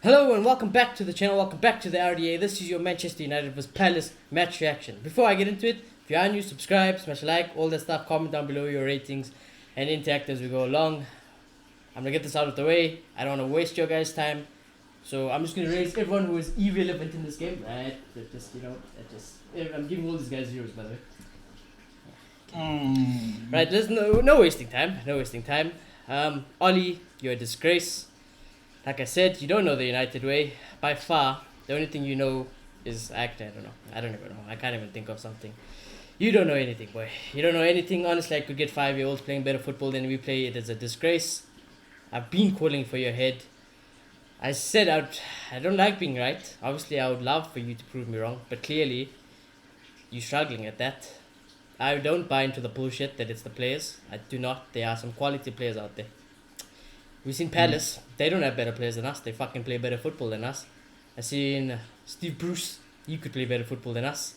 Hello and welcome back to the channel, welcome back to the RDA. This is your Manchester United vs Palace match reaction. Before I get into it, if you are new, subscribe, smash a like, all that stuff, comment down below your ratings and interact as we go along. I'm gonna get this out of the way, I don't wanna waste your guys' time. So I'm just gonna raise everyone who is irrelevant in this game. Right, I'm giving all these guys zeros by the way. Right, there's no wasting time, Ollie, you're a disgrace. Like I said, you don't know the United way. By far, the only thing you know is acting. I don't even know. I can't even think of something. You don't know anything, boy. You don't know anything. Honestly, I could get 5-year-olds playing better football than we play. It is a disgrace. I've been calling for your head. I said I don't like being right. Obviously, I would love for you to prove me wrong. But clearly, you're struggling at that. I don't buy into the bullshit that it's the players. I do not. There are some quality players out there. We've seen Palace. They don't have better players than us. They fucking play better football than us. I've seen Steve Bruce. He could play better football than us.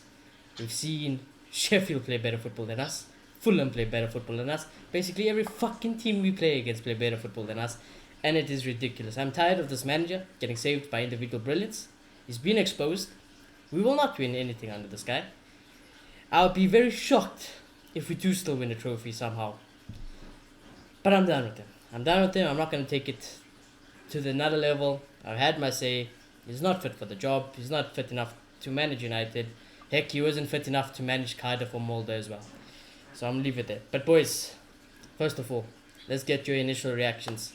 We've seen Sheffield play better football than us. Fulham play better football than us. Basically, every fucking team we play against play better football than us. And it is ridiculous. I'm tired of this manager getting saved by individual brilliance. He's been exposed. We will not win anything under the sky. I'll be very shocked if we do still win a trophy somehow. But I'm done with him. I'm not going to take it to the another level. I've had my say. He's not fit for the job. He's not fit enough to manage United. Heck, he wasn't fit enough to manage Cardiff or Molde as well. So I'm going to leave it there. But boys, first of all, let's get your initial reactions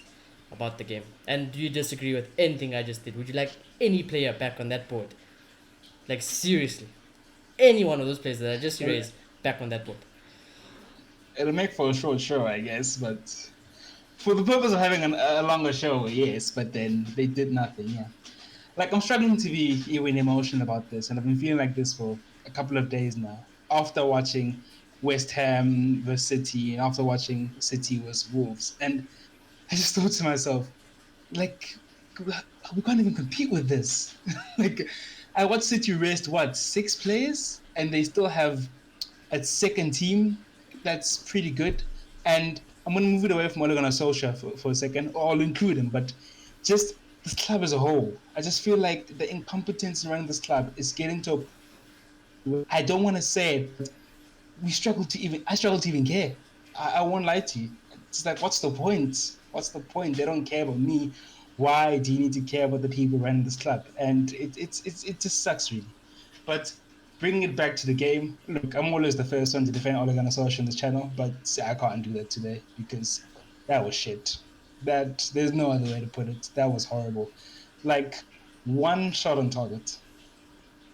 about the game. And do you disagree with anything I just did? Would you like any player back on that board? Like seriously. Any one of those players that I just erased back on that board. It'll make for a short show, I guess, but for the purpose of having a longer show, yes, but then they did nothing, yeah. Like, I'm struggling to be even emotional about this, and I've been feeling like this for a couple of days now. After watching West Ham vs City, and after watching City vs Wolves, and I just thought to myself, like, we can't even compete with this. Like, I watched City rest, 6 players? And they still have a second team that's pretty good. And I'm going to move it away from Ole Gunnar Solskjaer for a second, or I'll include him, but just this club as a whole. I just feel like the incompetence around this club is getting to I don't want to say it, but I struggle to even care. I won't lie to you. It's like, what's the point? What's the point? They don't care about me. Why do you need to care about the people running this club? And it just sucks, really. But bringing it back to the game, look, I'm always the first one to defend Ole Gunnar Solskjaer on this channel, but I can't do that today because that was shit. There's no other way to put it. That was horrible. Like, one shot on target.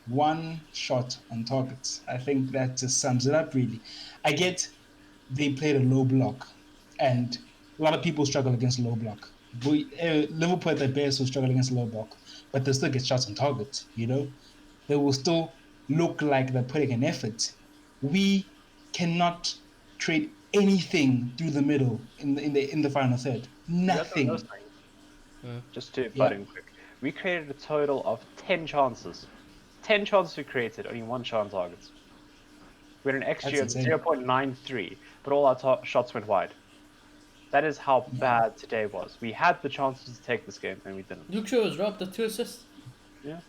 One shot on target. I think that just sums it up, really. I get they played a low block, and a lot of people struggle against low block. Liverpool at their best will struggle against low block, but they'll still get shots on target, you know? They will still look like they're putting an effort. We cannot create anything through the middle in the final third. Nothing. Just to butt in quick. We created a total of 10 chances. 10 chances we created, only 1 shot on targets. We had an XG of 0.93, but all our shots went wide. That is how bad today was. We had the chances to take this game, and we didn't. Luke Shaw was robbed of 2 assists. Yeah.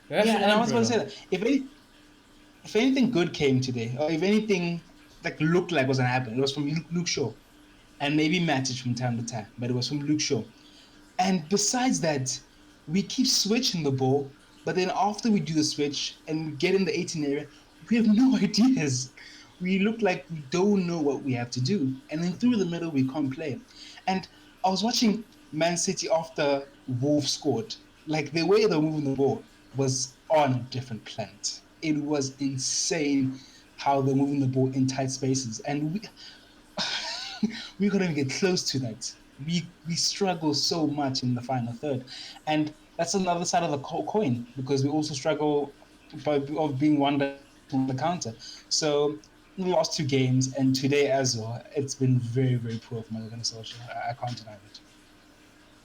And I was going to say that. If anything good came today, or if anything like looked like was going to happen, it was from Luke Shaw. And maybe Matic from time to time, but it was from Luke Shaw. And besides that, we keep switching the ball, but then after we do the switch and we get in the 18 area, we have no ideas. We look like we don't know what we have to do. And then through the middle, we can't play. And I was watching Man City after Wolves scored. Like, the way they were moving the ball was on a different planet. It was insane how they're moving the ball in tight spaces. And we couldn't even get close to that. We struggle so much in the final third. And that's another side of the coin, because we also struggle of being one on the counter. So we lost 2 games, and today as well, it's been very, very poor from Ole Gunnar Solskjaer. I can't deny it.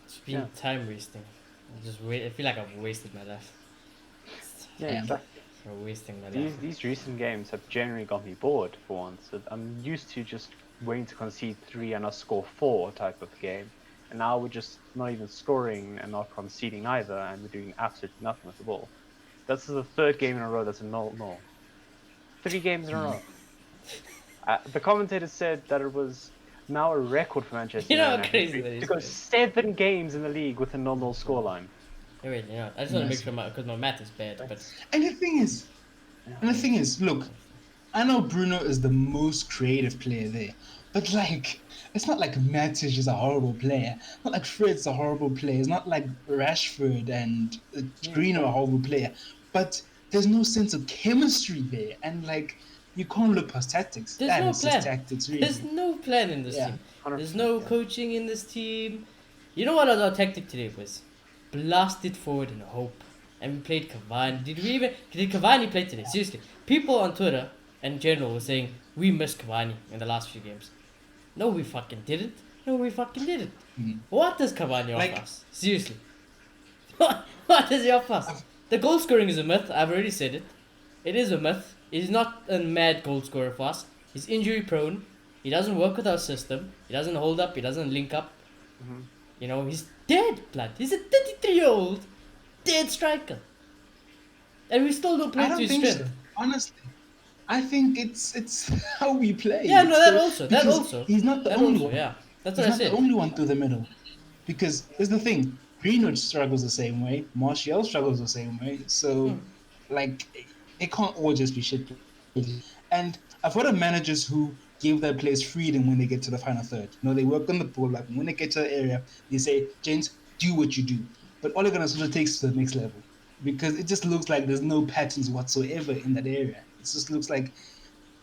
It's been time wasting. I feel like I've wasted my life. Yeah, exactly. I'm wasting my life. These recent games have generally got me bored for once. I'm used to just waiting to concede 3 and us score 4 type of game. and now we're just not even scoring and not conceding either, and we're doing absolutely nothing with the ball. This is the third game in a row that's a 0-0. 3 games in a row. The commentator said that it was now a record for Manchester You know how United crazy that is, to go man. 7 games in the league with a 0-0 scoreline. Wait, I just want to make sure because my math is bad. But And the thing is, look, I know Bruno is the most creative player there, but like, it's not like Matic is a horrible player. Not like Fred's a horrible player. It's not like Rashford and Green are a horrible player. But there's no sense of chemistry there, and like, you can't look past tactics. there's That no is just plan. tactics, really. There's no plan in this team. 100%, There's no coaching in this team. You know what our tactic today was? Blast it forward and hope. And we played Cavani. Did Cavani play today? Seriously. People on Twitter in general were saying we missed Cavani in the last few games. No, we fucking didn't. What does Cavani offer us? Seriously. What does he offer us? The goal scoring is a myth. I've already said it. It is a myth. He's not a mad goal scorer for us. He's injury prone. He doesn't work with our system. He doesn't hold up. He doesn't link up. You know, he's dead, blood. He's a 33-year-old dead striker. And we still don't play to his strength. So. Honestly. I think it's how we play. Yeah, no, that also. He's not the only one. Yeah, that's what I said. He's not the only one through the middle. Because here's the thing, Greenwood struggles the same way, Martial struggles the same way. So, like, it can't all just be shit. And I've heard of managers who give their players freedom when they get to the final third. You know, they work on the ball. Like, when they get to the area, they say, "Gents, do what you do." But Ole Gunnar sort of takes it to the next level. Because it just looks like there's no patterns whatsoever in that area. It just looks like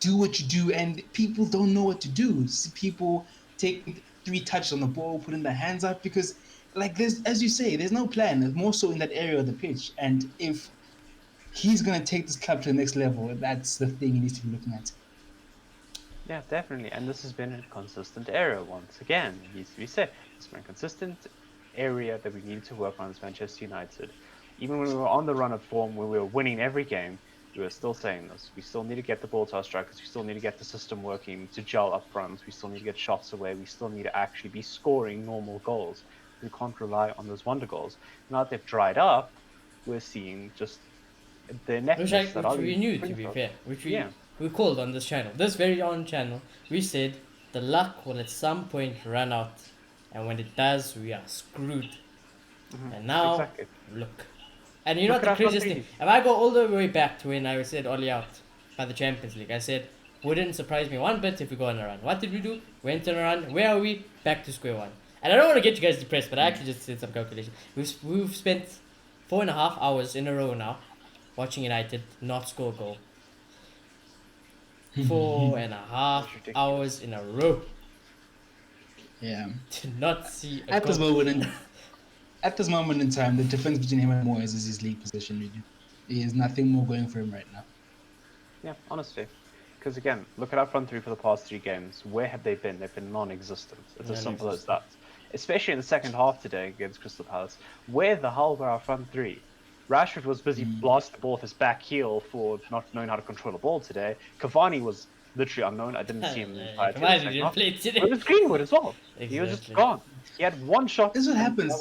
do what you do, and people don't know what to do. See people take 3 touches on the ball, putting their hands up, because, like, there's, as you say, there's no plan. There's more so in that area of the pitch. And if he's going to take this club to the next level, that's the thing he needs to be looking at. Yeah, definitely. And this has been a consistent area once again. It needs to be said. It's been a consistent area that we need to work on as Manchester United. Even when we were on the run of form, when we were winning every game, we were still saying this. We still need to get the ball to our strikers. We still need to get the system working to gel up front. We still need to get shots away. We still need to actually be scoring normal goals. We can't rely on those wonder goals. Now that they've dried up, we're seeing just the ineptness which we knew, to be fair. Which we called on this channel. This very own channel. We said the luck will at some point run out. And when it does, we are screwed. And now, look. And you know what the craziest thing? If I go all the way back to when I said Oli out by the Champions League, I said, wouldn't surprise me one bit if we go on a run. What did we do? Went on a run. Where are we? Back to square one. And I don't want to get you guys depressed, but I actually just did some calculation. We've spent 4.5 hours in a row now watching United not score a goal. 4.5 hours in a row. Yeah. To not see a At goal. this moment in time, the difference between him and Moyes is his league position, really. He has nothing more going for him right now. Yeah, honestly. Because again, look at our front 3 for the past 3 games. Where have they been? They've been non-existent. It's as simple as that. Especially in the second half today against Crystal Palace. Where the hell were our front 3? Rashford was busy blasting the ball with his back heel for not knowing how to control the ball today. Cavani was literally unknown. I didn't see him in the entire Cavani didn't play today. It was Greenwood as well. He was just gone. He had 1 shot. This is what happens.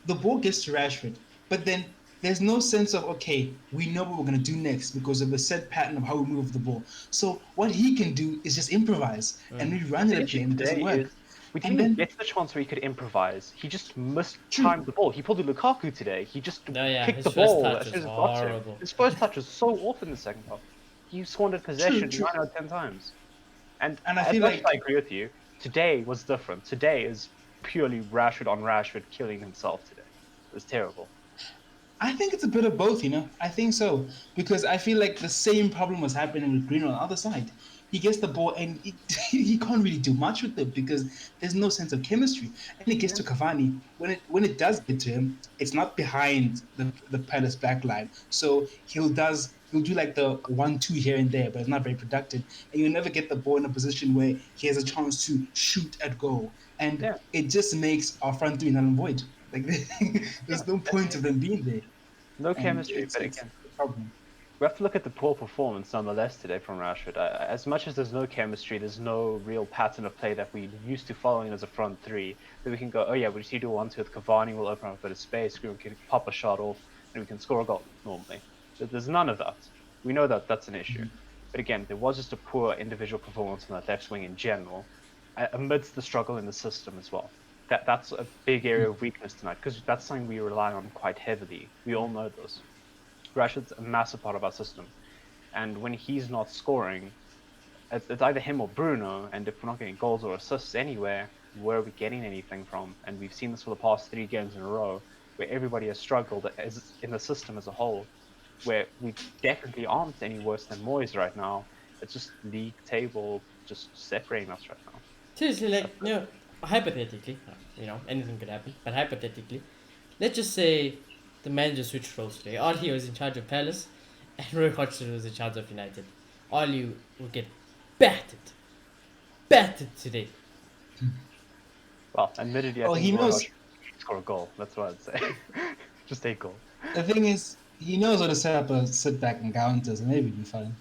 The ball gets to Rashford, but then there's no sense of, okay, we know what we're going to do next because of the set pattern of how we move the ball. So what he can do is just improvise, and we run it again. It doesn't work. We didn't even get the chance where he could improvise. He just mistimed the ball. He pulled a Lukaku today. He just kicked the ball as soon as it got to him. His first touch was so off in the second half. He squandered possession 9 out of 10 times. And I feel like I agree with you. Today was different. Today is purely Rashford on Rashford killing himself today. It was terrible. I think it's a bit of both, I think so. Because I feel like the same problem was happening with Green on the other side. He gets the ball and he can't really do much with it because there's no sense of chemistry. And it gets to Cavani. When it does get to him, it's not behind the Palace back line. So he'll do like the 1-2 here and there, but it's not very productive. And you'll never get the ball in a position where he has a chance to shoot at goal. And it just makes our front 3 null and void. Like there's no point of them being there. No chemistry, but again, the problem. We have to look at the poor performance nonetheless today from Rashford. As much as there's no chemistry, there's no real pattern of play that we used to following as a front three, that we can go, oh yeah, we just need to do 1-2 with Cavani, we'll open up a bit of space, we can pop a shot off, and we can score a goal normally. There's none of that. We know that that's an issue. But again, there was just a poor individual performance on that left wing in general, amidst the struggle in the system as well. That's a big area of weakness tonight, because that's something we rely on quite heavily. We all know this. Rashford's a massive part of our system. And when he's not scoring, it's either him or Bruno, and if we're not getting goals or assists anywhere, where are we getting anything from? And we've seen this for the past 3 games in a row, where everybody has struggled as in the system as a whole, where we definitely aren't any worse than Moyes right now. It's just league table just separating us right now. Seriously, like, hypothetically, anything could happen, but hypothetically, let's just say the manager switched roles today. Oli was in charge of Palace, and Roy Hodgson was in charge of United. Oli will get battered today. Well, admittedly, I think he knows. Score a goal. That's what I'd say. Just a goal. The thing is, he knows how to set up a sit back and counters, and maybe be fine.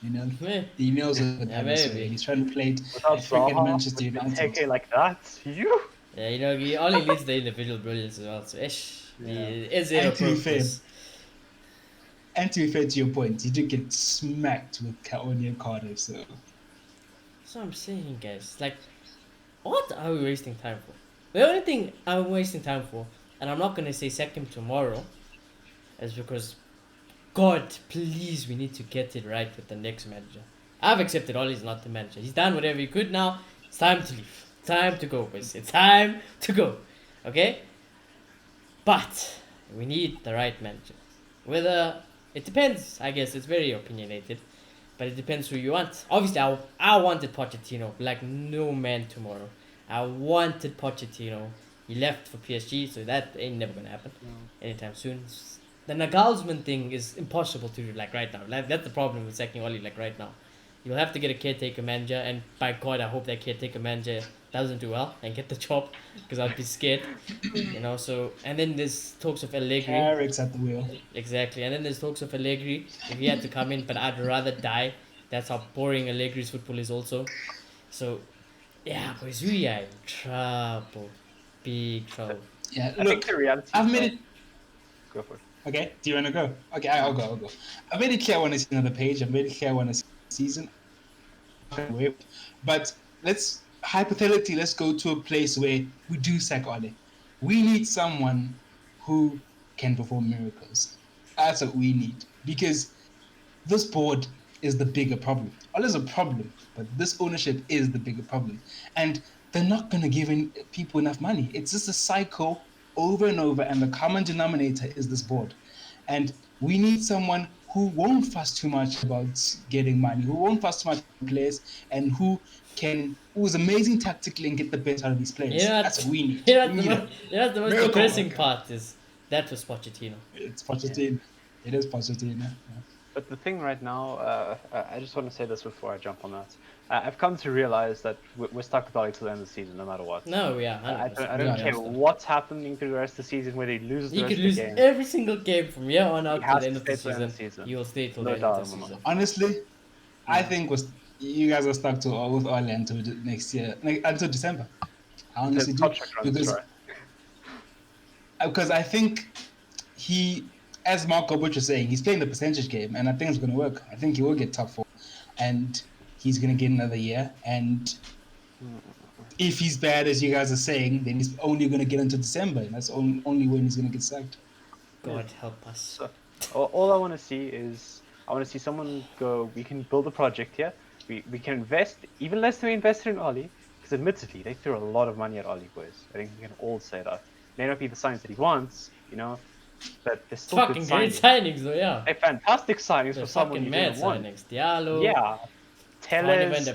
Yeah. He knows it. Yeah, maybe. He's trying to play it Without freaking Manchester United. Take like that, you. Yeah, he only needs the individual brilliance as well. So, is it And to be fair, to your point, he did get smacked with Kaonia Cardiff, so. That's what I'm saying, guys. Like, what are we wasting time for? The only thing I'm wasting time for, and I'm not gonna say sack him tomorrow, is because, God, please, we need to get it right with the next manager. I've accepted Ollie's not the manager. He's done whatever he could now. It's time to leave. Time to go, boys. It's time to go. Okay? But we need the right manager. Whether it depends, I guess it's very opinionated, but it depends who you want. Obviously, I wanted Pochettino like no man tomorrow. I wanted Pochettino. He left for PSG, so that ain't never gonna happen anytime soon. The Nagelsmann thing is impossible to do like right now. Like, that's the problem with sacking Oli like right now. You'll have to get a caretaker manager, and by God, I hope that caretaker manager doesn't do well and get the job, because I'd be scared. So, and then there's talks of Allegri. Carrick's at the wheel. Exactly, and then there's talks of Allegri if he had to come in, but I'd rather die. That's how boring Allegri's football is also. So, yeah, boys, we are in trouble. Big trouble. Yeah, I think the reality. I've made it. Go for it. Okay, do you want to go? Okay, I'll go. I made it clear I want to see another page. I made it clear I want to see a season. But let's go to a place where we do sack Ole. We need someone who can perform miracles. That's what we need. Because this board is the bigger problem. Ole's a problem, but this ownership is the bigger problem. And they're not going to give people enough money. It's just a cycle over and over, and the common denominator is this board. And we need someone who won't fuss too much about getting money, who won't fuss too much about players, and who's amazing tactically and get the best out of these players. That's what we need. The most depressing part is that was Pochettino. It's Pochettino. Yeah. It is Pochettino. Yeah. But the thing right now, I just want to say this before I jump on that. I've come to realize that we're stuck with Oli till the end of the season, no matter what. No, yeah. I don't care what's happening through the rest of the season, whether he loses the rest of the game. You could lose every single game from here on out to the end of the season. You will stay till the end of the season. Honestly, I think you guys are stuck with Oli until next year, until December. I honestly do. Because I think as Marco Butcher was saying, he's playing the percentage game, and I think it's going to work. I think he will get top 4, and he's going to get another year. And if he's bad, as you guys are saying, then he's only going to get into December, and that's only when he's going to get sacked. God help us. So, all I want to see is someone go, we can build a project here. We can invest even less than we invested in Oli, because admittedly they threw a lot of money at Oli, boys. I think we can all say that. May not be the signs that he wants, but they're still fucking great signings though, yeah. They're fantastic signings for someone you didn't want. Diallo. Yeah. Telles.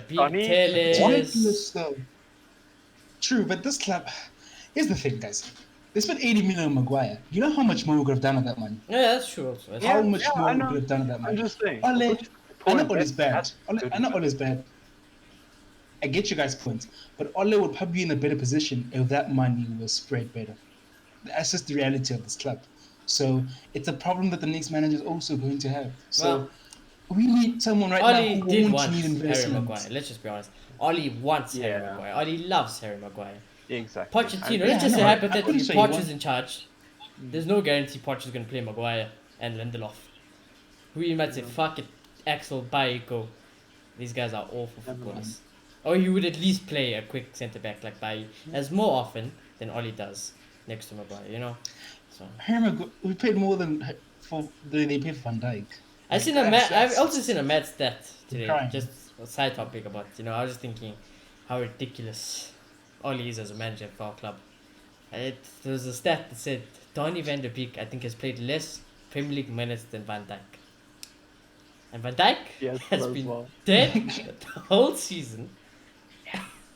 True, but this club, here's the thing, guys. They spent 80 million on Maguire. You know how much more we could have done with that money? Yeah, that's true. How much more we could have done with that money? I'm just saying. I know Ole's bad. I know Ole's bad. I get you guys' points, but Ole would probably be in a better position if that money was spread better. That's just the reality of this club. So it's a problem that the next manager is also going to have. So Well, we need someone right now Oli who did won't want need Harry investment. Maguire. Let's just be honest. Oli wants Harry Yeah. Maguire. Oli loves Harry Maguire. Exactly. Pochettino, I- let's just say I'm hypothetically, pretty sure he Poch wants. is in charge. There's no guarantee Poch is going to play Maguire and Lindelof. Who you might say, fuck it, Axel, bye, go. These guys are awful Never footballers. Or he would at least play a quick centre back like Bailly as more often than Oli does next to Maguire, you know? So Harry Maguire, we paid more than for they paid for Van Dijk. I've also seen a mad stat today. crying. Just a side topic about, I was just thinking how ridiculous Oli is as a manager for our club. There was a stat that said Donny van der Beek, I think, has played less Premier League minutes than Van Dijk. And Van Dijk Yes, has as been well. dead the whole season.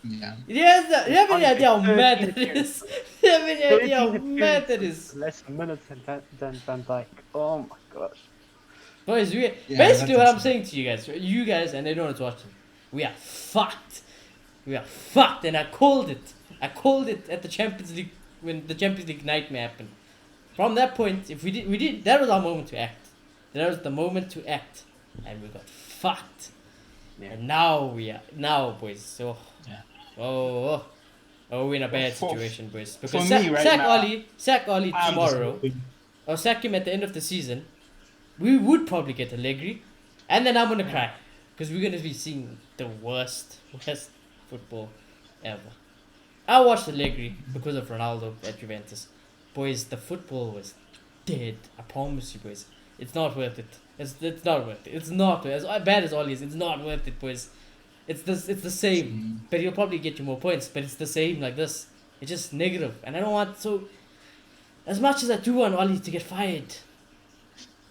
Yeah. You have any idea how mad that is? You have any idea how 13 mad that appearances, is? Less minutes than Van Dijk. Oh my gosh. Boys, Yeah, basically what that's I'm saying to you guys and everyone that's watching, we are fucked. We are fucked, and I called it. I called it at the Champions League when the Champions League nightmare happened. From that point, if we did that was our moment to act. That was the moment to act, and we got fucked. Yeah. And now boys. So Yeah. oh, we're in a bad For- situation, boys. for Because me right now, sack Oli I'm just tomorrow, hoping- or sack him at the end of the season. We would probably get Allegri, and then I'm gonna cry because we're gonna be seeing the worst football ever. I watched Allegri because of Ronaldo at Juventus. Boys, the football was dead. I promise you, boys. It's not worth it. It's not worth it. It's not as bad as Oli is. It's not worth it, boys. It's the same, but he'll probably get you more points. But it's the same like this. It's just negative, and I don't want so. As much as I do want Oli to get fired,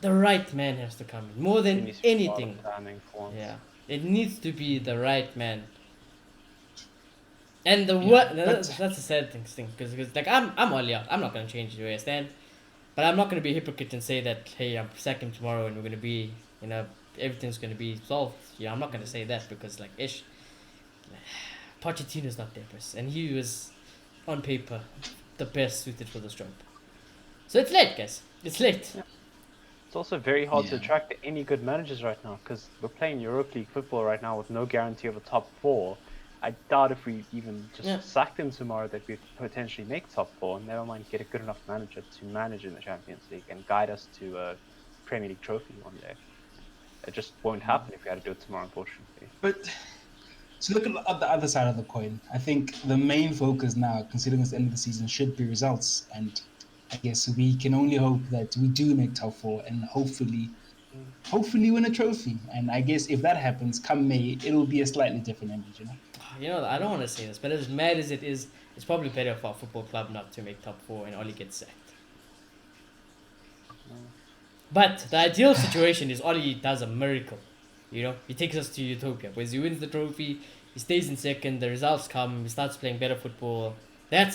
the right man has to come in more There than needs to be a lot of anything. planning for once. Yeah, it needs to be the right man. And the Yeah, what? but- That's a sad thing, because like I'm Oli out. I'm not gonna change the way I stand, but I'm not gonna be a hypocrite and say that hey, I'm sacking tomorrow and we're gonna be everything's gonna be solved. I'm not gonna say that because like Pochettino's not there, boys, and he was on paper the best suited for this job. So it's late, guys. It's late. Yeah. It's also very hard to Yeah. attract any good managers right now because we're playing Europa League football right now with no guarantee of a top four. I doubt if we even just sack them tomorrow that we'd potentially make top four, and never mind get a good enough manager to manage in the Champions League and guide us to a Premier League trophy one day. It just won't happen if we had to do it tomorrow, unfortunately. But to look at the other side of the coin, I think the main focus now, considering it's the end of the season, should be results. And I guess we can only hope that we do make top four and hopefully win a trophy. And I guess if that happens, come May, it'll be a slightly different image, I don't want to say this, but as mad as it is, it's probably better for our football club not to make top four and Oli gets sacked. But the ideal situation is Oli does a miracle. He takes us to utopia. Because he wins the trophy, he stays in second, the results come, he starts playing better football. I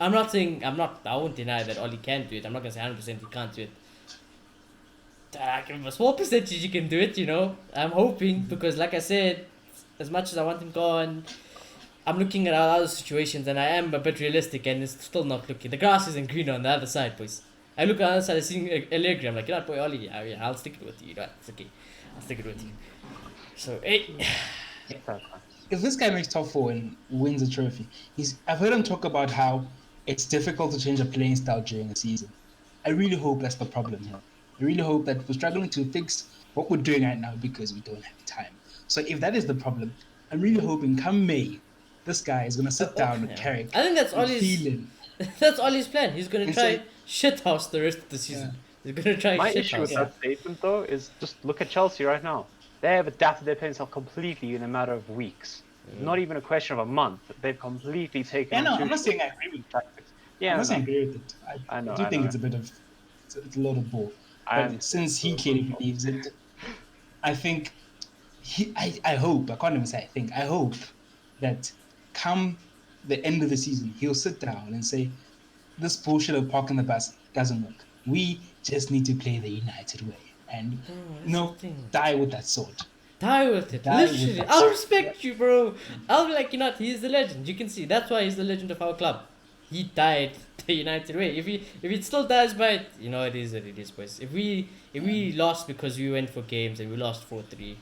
won't deny that Oli can do it. I'm not going to say 100% he can't do it. I give him a small percentage he can do it, I'm hoping, because like I said, as much as I want him gone, I'm looking at other situations and I am a bit realistic and it's still not looking. The grass isn't green on the other side, boys. I look on the other side, I see Allegri, I'm like, boy, Oli, I'll stick it with you. It's okay. I'll stick it with you. So, hey. If this guy makes top four and wins a trophy, I've heard him talk about how it's difficult to change a playing style during a season. I really hope that's the problem here. I really hope that we're struggling to fix what we're doing right now because we don't have time. So if that is the problem, I'm really hoping come May, this guy is going to sit down with Carrick. I think that's Oli's Oli's plan. He's going to try shithouse the rest of the season. He's going to try My shithouse. issue with that statement, though, is just look at Chelsea right now. They have adapted their playing style completely in a matter of weeks. Not even a question of a month. They've completely taken. I'm not saying I agree with tactics. I'm not saying I agree with it. I do think it's a lot of bull. But since he clearly believes it, I think I hope, I can't even say I think, I hope that come the end of the season, he'll sit down and say, this bullshit of parking the bus doesn't work. We just need to play the United way. And die with that sword. Die with it. Literally. I'll respect you, bro. I'll be like, he's the legend. You can see. That's why he's the legend of our club. He died the United way. If it still dies by it, you know, it is what it is, boys. If we lost because we went for games and we lost 4-3,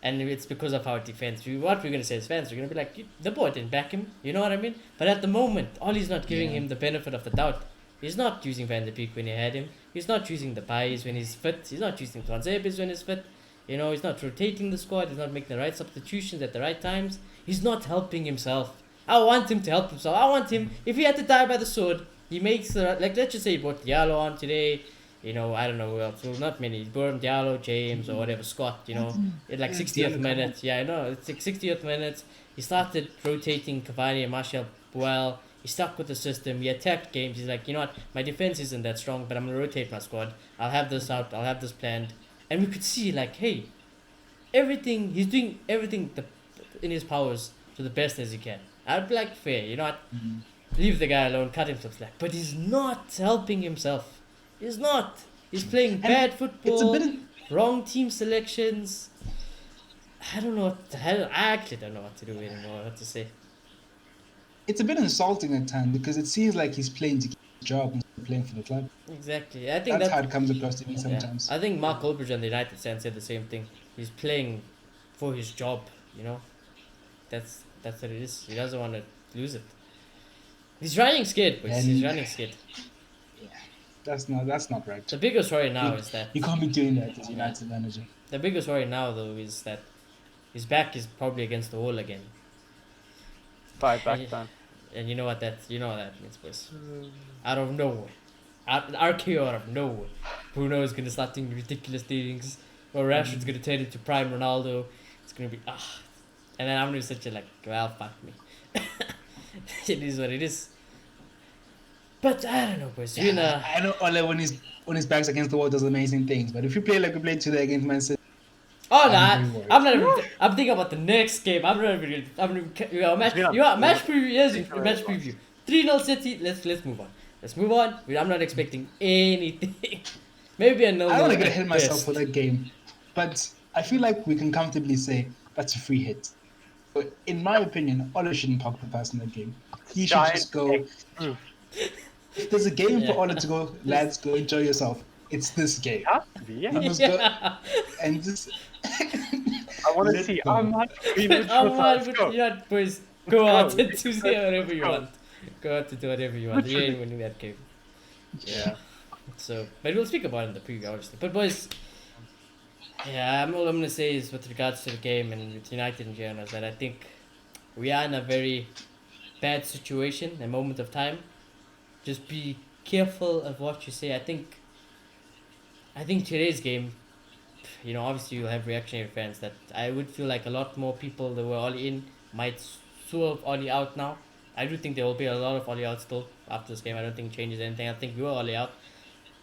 and it's because of our defense, what we're gonna say as fans, we're gonna be like, the boy didn't back him. You know what I mean? But at the moment, Ollie's not giving him the benefit of the doubt. He's not using Van der Beek when he had him. He's not using the Bays when he's fit. He's not using Twanzebes when he's fit. You know, he's not rotating the squad. He's not making the right substitutions at the right times. He's not helping himself. I want him to help himself. I want him, if he had to die by the sword, he makes the, like, let's just say he brought Diallo on today. You know, I don't know who else. Well, not many. He brought him Diallo, James, or whatever, Scott, you know. At like 60th minute. Yeah, I know. It's like 60th minute. He started rotating Cavani and Martial well. He stuck with the system. He attacked games. He's like, you know what? My defense isn't that strong, but I'm going to rotate my squad. I'll have this out. I'll have this planned. And we could see, like, hey, he's doing everything in his powers to the best as he can. I'd be like, fair, you know what? Leave the guy alone, cut him some slack. But he's not helping himself. He's not. He's playing bad football, wrong team selections. I don't know what the hell. I actually don't know what to do anymore, what to say. It's a bit insulting at times because it seems like he's playing to keep his job instead of playing for the club. Exactly. I think that's how it comes across to me sometimes. I think Mark Goldbridge on the United stand said the same thing. He's playing for his job, you know. That's what it is. He doesn't want to lose it. He's running scared, but he's running scared. Yeah, that's not right. The biggest worry now is that you can't be doing that as United manager. The biggest worry now, though, is that his back is probably against the wall again. 5 back then. And you know what that means, boys. Out of nowhere, RKO out of nowhere, Bruno is gonna start doing ridiculous things, or Rashford's gonna turn into prime Ronaldo. It's gonna be and then I'm gonna be such a like, well, fuck me. It is what it is. But I don't know, boys. I know Ole when his back's against the wall does amazing things, but if you play like we played today against Man City. Oh no! I'm not even. I'm thinking about the next game. I'm not even. Match preview. Yes, match preview. 3-0 City. Let's move on. Let's move on. I'm not expecting anything. Maybe a 0-0. I don't want to get ahead of myself for that game, but I feel like we can comfortably say that's a free hit. But in my opinion, Ole shouldn't park the pass in that game. He should just go. If there's a game for Ole to go, lads, go enjoy yourself. It's this game. Yeah. He must go and just. I want to see how much boys, go out and do whatever you want. Go out to do whatever you want. You ain't winning that game. Yeah. So, but we'll speak about it in the preview, obviously. But boys, yeah, all I'm gonna say is with regards to the game and with United in general is that I think we are in a very bad situation, a moment of time. Just be careful of what you say. I think today's game, you know, obviously you'll have reactionary fans that I would feel like a lot more people that were Ollie in might swerve Ollie out now. I do think there will be a lot of Ollie out still after this game. I don't think it changes anything. I think we were Ollie out.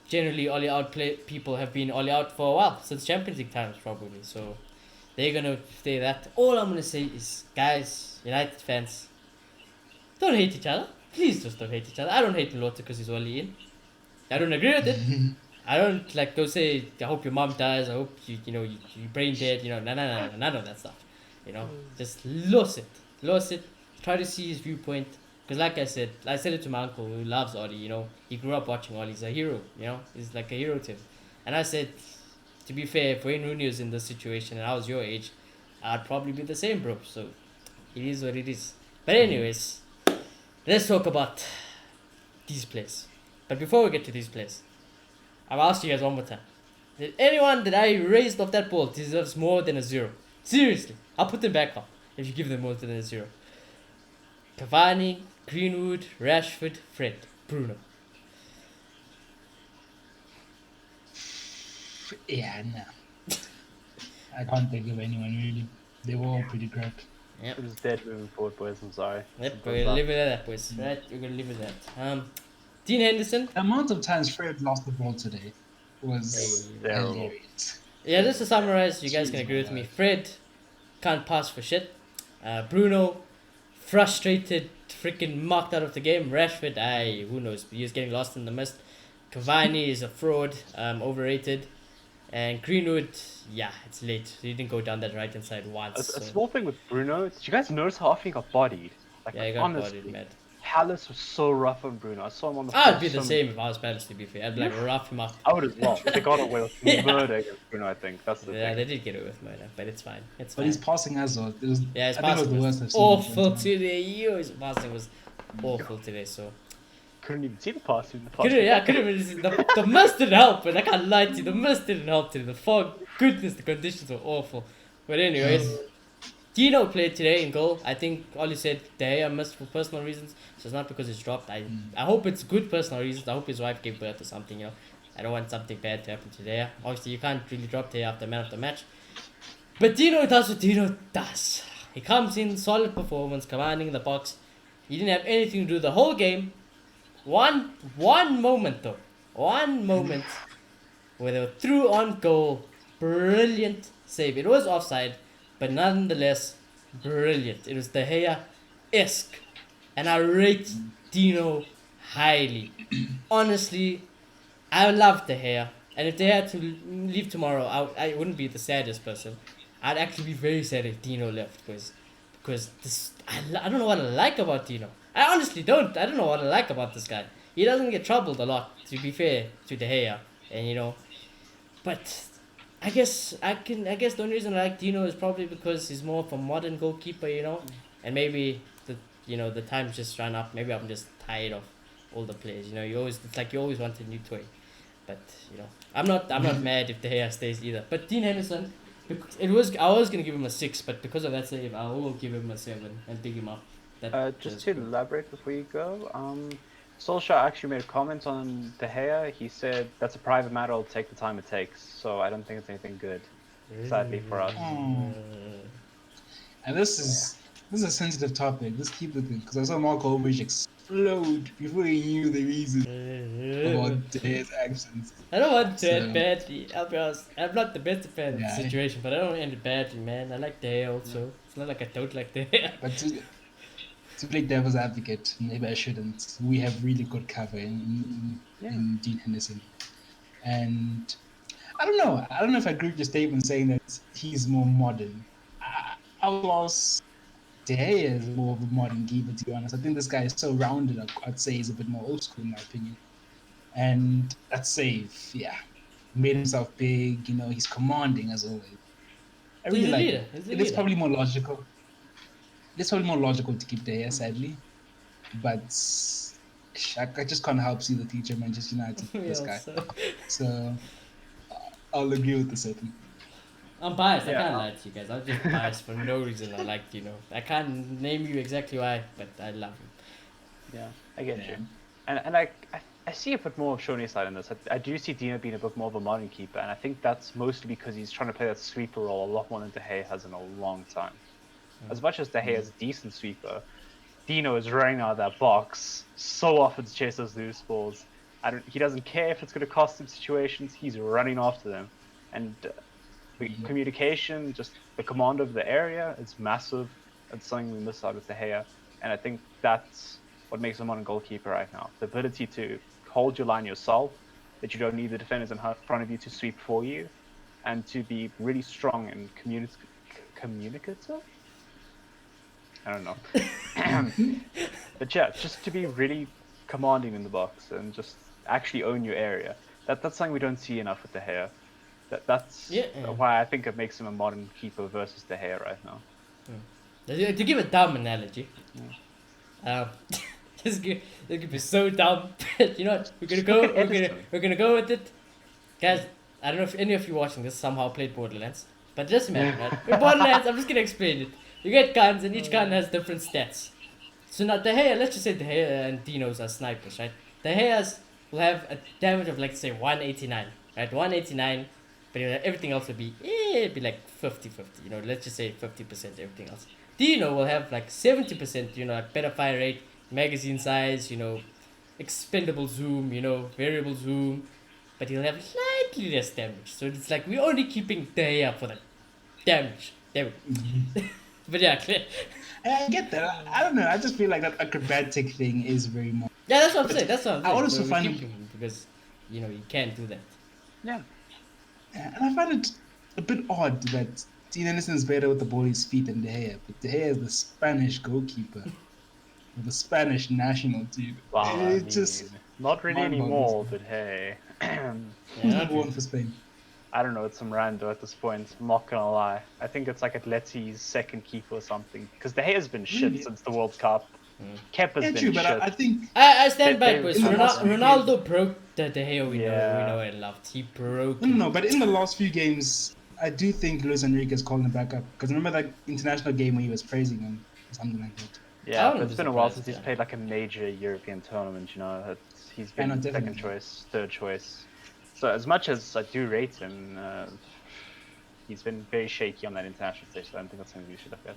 Generally, Ollie out people have been Ollie out for a while, since Champions League times probably. So they're going to stay that. All I'm going to say is, guys, United fans, don't hate each other. Please just don't hate each other. I don't hate Lota because he's Ollie in. I don't agree with it. I don't like don't say I hope your mom dies, I hope you brain dead, none of that stuff. You know, just lose it. Try to see his viewpoint. Because like I said it to my uncle who loves Ollie, you know, he grew up watching Ollie, he's a hero, you know, he's like a hero to him. And I said, to be fair, if Wayne Rooney was in this situation and I was your age, I'd probably be the same, bro. So it is what it is. But anyways, let's talk about these plays. But before we get to these plays, I've asked you guys one more time. Did anyone that I raised off that ball deserves more than a 0? Seriously, I'll put them back up if you give them more than a 0. Cavani, Greenwood, Rashford, Fred, Bruno. Yeah, no. I can't think of anyone really. They were all pretty crap. Yep. It was dead moving forward, boys. I'm sorry. Yep, we're gonna leave it at that, boys. Right, we're gonna leave it at that. Dean Henderson. The amount of times Fred lost the ball today was hilarious. Yeah, just to summarize, you guys can agree with me. Fred can't pass for shit. Bruno, frustrated, freaking marked out of the game. Rashford, who knows? He was getting lost in the mist. Cavani is a fraud, overrated. And Greenwood, yeah, it's late. He didn't go down that right hand side once. A small thing with Bruno, did you guys notice how often he got bodied? Like, yeah, he got bodied, man. Palace was so rough on Bruno. I saw him on the I'd be the same if I was Palace, to be fair. I'd be like, rough him up. I would as well. They got away with murder against Bruno, I think. That's the Yeah, thing. they did get away with murder, but it's fine. It's fine. But his passing as well. It was, Yeah, his I think it was passing the was worst I've seen. awful today. His passing was awful today, so... Couldn't even see the pass in the pass. Couldn't even see. The mist didn't help, and I can't lie to you, the mist didn't help today. The fog, goodness, the conditions were awful. But anyways, Dino played today in goal. I think Oli said De Gea missed for personal reasons, so it's not because it's dropped. I hope it's good personal reasons. I hope his wife gave birth or something, you know. I don't want something bad to happen to De Gea. Obviously, you can't really drop De Gea after man of the match. But Dino does what Dino does. He comes in, solid performance, commanding the box. He didn't have anything to do the whole game. One moment though. One moment where they were through on goal. Brilliant save. It was offside, but nonetheless, brilliant. It was De Gea-esque. And I rate Dino highly. Honestly, I love De Gea. And if they had to leave tomorrow, I wouldn't be the saddest person. I'd actually be very sad if Dino left. Because this, I don't know what I like about Dino. I honestly don't. I don't know what I like about this guy. He doesn't get troubled a lot, to be fair to De Gea. And you know, but I guess the only reason I like Dino is probably because he's more of a modern goalkeeper, you know. And maybe the time's just run up. Maybe I'm just tired of all the players. You know, it's like you always want a new toy. But you know, I'm not mad if De Gea stays either. But Dean Henderson, I was gonna give him a 6, but because of that save, I will give him a 7 and pick him up. Just to elaborate before you go, Solskjaer actually made a comment on De Gea. He said that's a private matter. It'll take the time it takes. So I don't think it's anything good, sadly for us. And this is a sensitive topic. Let's keep it because I saw Marco Ulrich explode before he knew the reason about De Gea's actions. I don't want to end badly. I'll be honest. I'm not the best fan of the situation, but I don't end it badly, man. I like De Gea also. It's not like I don't like De Gea. But to play devil's advocate, maybe I shouldn't. We have really good cover in Dean Henderson, and I don't know. I don't know if I agree with your statement saying that he's more modern. I was De Gea is more of a modern keeper, to be honest. I think this guy is so rounded. I'd say he's a bit more old school in my opinion. And that save, made himself big. You know, he's commanding as always. I really like it. It's probably more logical. It's probably more logical to keep De Gea, sadly. But I just can't help see the future of Manchester United, this guy. So I'll agree with the setting. I'm biased. I can't lie to you guys. I'm just biased for no reason. I like Dino. I can't name you exactly why, but I love him. Yeah, I get you. And I see a bit more of Shoney's side in this. I do see Dino being a bit more of a modern keeper, and I think that's mostly because he's trying to play that sweeper role a lot more than De Gea has in a long time. As much as De Gea is a decent sweeper, Dino is running out of that box so often to chase those loose balls. He doesn't care if it's going to cost him situations. He's running after them, and the communication, just the command of the area, is massive. It's something we miss out with De Gea, and I think that's what makes him a goalkeeper right now. The ability to hold your line yourself, that you don't need the defenders in front of you to sweep for you, and to be really strong and communicative. I don't know. But yeah, just to be really commanding in the box and just actually own your area. That's something we don't see enough with De Gea. That's why I think it makes him a modern keeper versus De Gea right now. To give a dumb analogy, this could be so dumb. You know what? We're gonna go with it, guys. I don't know if any of you watching this somehow played Borderlands, but just imagine that. In Borderlands, I'm just gonna explain it. You get guns, and each gun has different stats. So now De Gea, let's just say De Gea and Dinos are snipers, right? De Gea's will have a damage of, like, say 189, right? 189, but everything else will be like 50-50. You know, let's just say 50% everything else. Dino will have like 70%. You know, like better fire rate, magazine size. You know, expendable zoom. You know, variable zoom, but he'll have slightly less damage. So it's like we're only keeping De Gea for the damage. There we go. But yeah, clear. I get that. I don't know. I just feel like that acrobatic thing is very more. Yeah, that's what I'm saying. That's what I'm saying. I also find him because you know you can't do that. Yeah. And I find it a bit odd that Dean Henderson is better with the ball at his feet than De Gea, but De Gea is the Spanish goalkeeper. with the Spanish national team. Wow, I It mean, just not really mind-boggles anymore, me. but hey. Who's Yeah, number okay. one for Spain? I don't know, it's some rando at this point. I'm not gonna lie. I think it's like Atleti's second keeper or something. Because De Gea's been shit Really? since the World Cup. Kepa's Yeah, been true, but shit. I think I stand by it, They've boys. in the had last few some. games, Ronaldo broke the De Gea we know Yeah. and loved. He broke no, it. no, no, but in the last few games, I do think Luis Enrique's calling him back up. Because remember that international game where he was praising him or something like that. I Yeah, but wouldn't it's be been a while surprised, since he's yeah. played like a major European tournament, you know. He's Yeah, no, been second definitely. choice, third choice. So as much as I do rate him, he's been very shaky on that international stage, so I don't think that's something we should look at.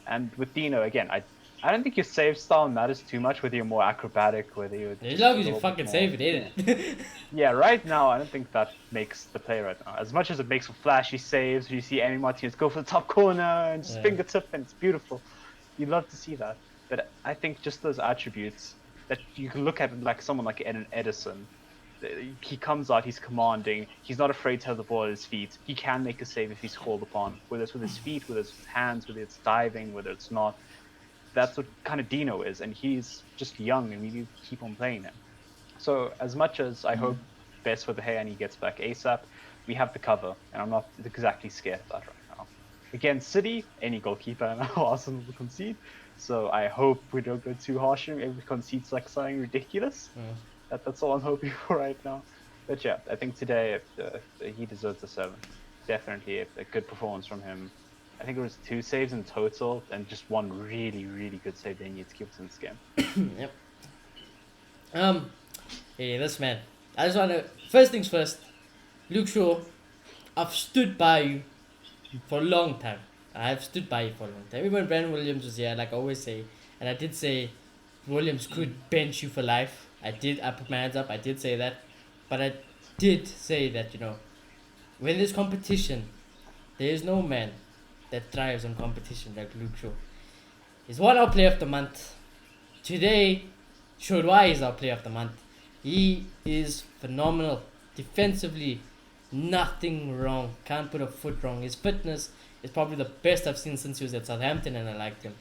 And with Dino, again, I don't think your save style matters too much, whether you're more acrobatic, whether you're As just long a as you little fucking bit more. save it, ain't it? Yeah, right now, I don't think that makes the play right now. As much as it makes for flashy saves, you see Emi Martinez go for the top corner and just Yeah. fingertip, and it's beautiful. You'd love to see that. But I think just those attributes that you can look at, like someone like Eden Edison. He comes out, he's commanding, he's not afraid to have the ball at his feet. He can make a save if he's called upon, whether it's with his feet, whether it's with his hands, whether it's diving, whether it's not. That's what kind of Dino is, and he's just young, and we need to keep on playing him. So as much as I hope best for the Gea and he gets back ASAP, we have the cover, and I'm not exactly scared of that right now. Against City, any goalkeeper and Arsenal will concede. So I hope we don't go too harsh on him if we concede like something ridiculous. That's all I'm hoping for right now. But yeah, I think today he deserves a 7. Definitely a good performance from him. I think it was 2 saves in total, and just one really, really good save they need to keep us in this game. Yep. Hey, listen, man. I just wanna first things first. Luke Shaw, I've stood by you for a long time. I've stood by you for a long time. Even when Brandon Williams was here, like I always say, and I did say Williams could bench you for life. I put my hands up. I did say that, but I did say that when there's competition, there is no man that thrives on competition like Luke Shaw. He's won our Player of the Month. Today showed why he's our Player of the Month. He is phenomenal. Defensively, nothing wrong. Can't put a foot wrong. His fitness is probably the best I've seen since he was at Southampton, and I liked him.